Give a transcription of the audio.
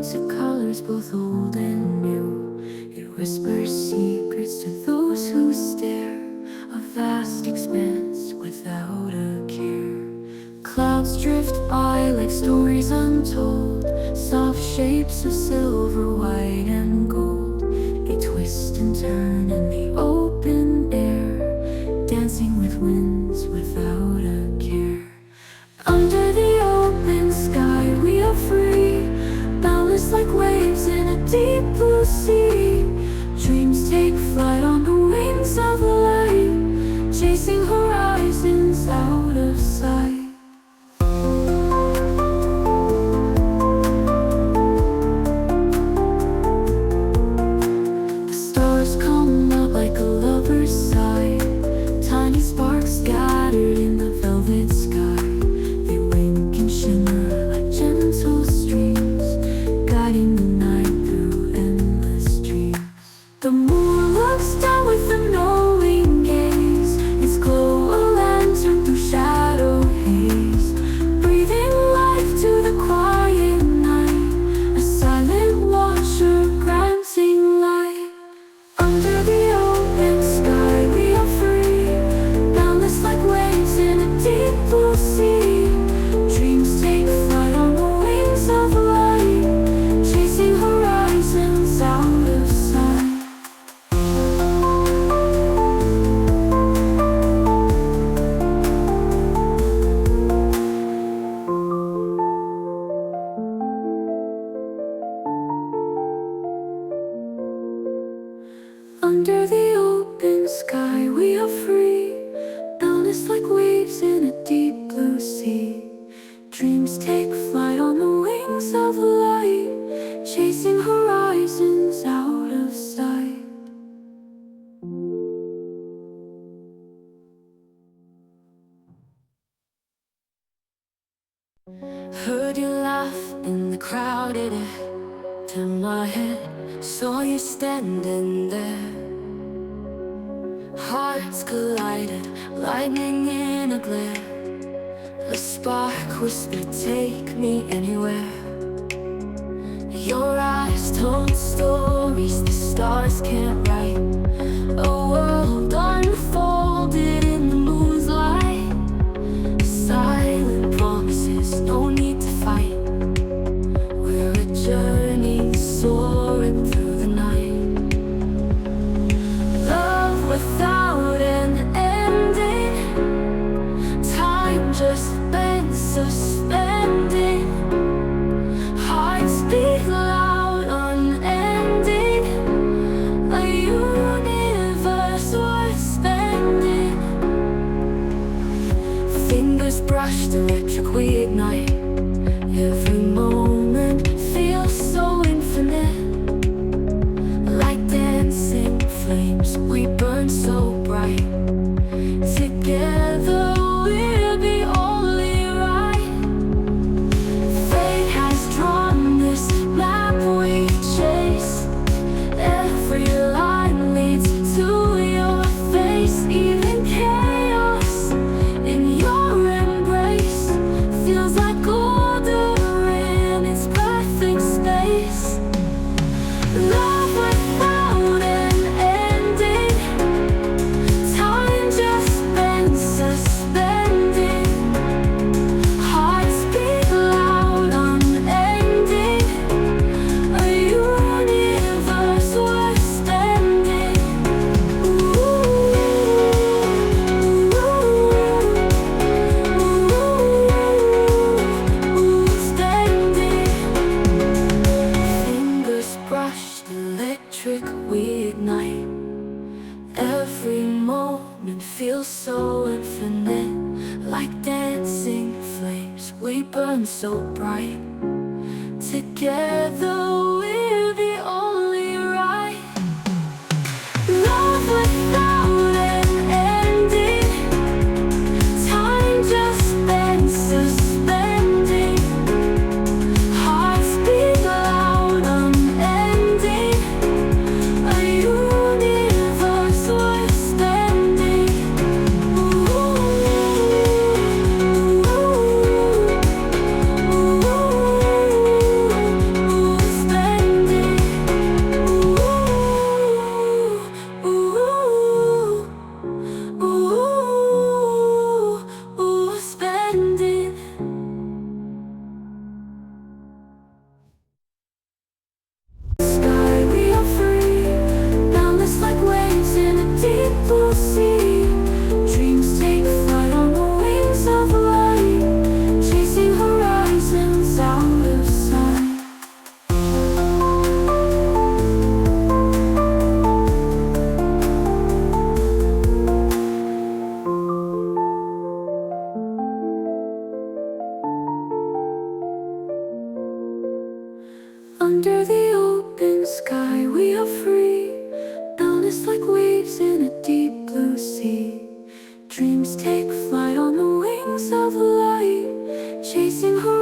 paints of colors, both old and new. It whispers secrets to those who stare, a vast expanse without a care. Clouds drift by like stories untold, soft shapes of silver, white and gold. They twist and turn in the open air, dancing with winds without a care. Under the open sky we are free, boundless like waves in a deep blue sea. Dreams take flight on the wings of light, chasing horizons out of sight. The stars come out like a lover's sigh, tiny sparks scattered in the velvet sky. They wink and shimmer like gentle streams, guiding the night through endless dreams. The moon looks down with a knowing gaze, its glow a lantern through shadow haze, breathing life to the quiet night, a silent watcher granting light. Under the open sky we are free, boundless like waves in a deep blue sea. Dreams take flight on the wings of light, chasing horizons out of sight. Under the open sky we are free, boundless like waves in a deep blue sea. Dreams take flight on the wings of light, chasing horizons out of sight. Heard you laugh in the crowded air, turned my head, saw you standing there. Hearts collided, lightning in a glare. A spark whispered, take me anywhere. Your eyes told stories the stars can't write, a world unfolded in the moon's light. Silent promises, no need to fight. We're a journey soaring through the night. Love without an ending, time just been suspended. Hearts beat loud, unending, a universe worth spending. Fingers brush the electric we ignite, every moment feels so infinite. Like dancing flames, we burn so bright. Together we're the only right. Fate has drawn this map we chase, every line leads to your face. Even chaos in your embrace feels like order in its perfect space. Love without an ending, time just been suspended. Hearts beat loud, unending, a universe worth spending. Spending. Fingers brush, electric we ignite, every moment feels so infinite. Like dancing flames, we burn so bright. Together we're the only right. Love without an ending, time just been suspended. Hearts beat loud, unending, a universe worth spending. dreams take flight on the wings of light, chasing horizons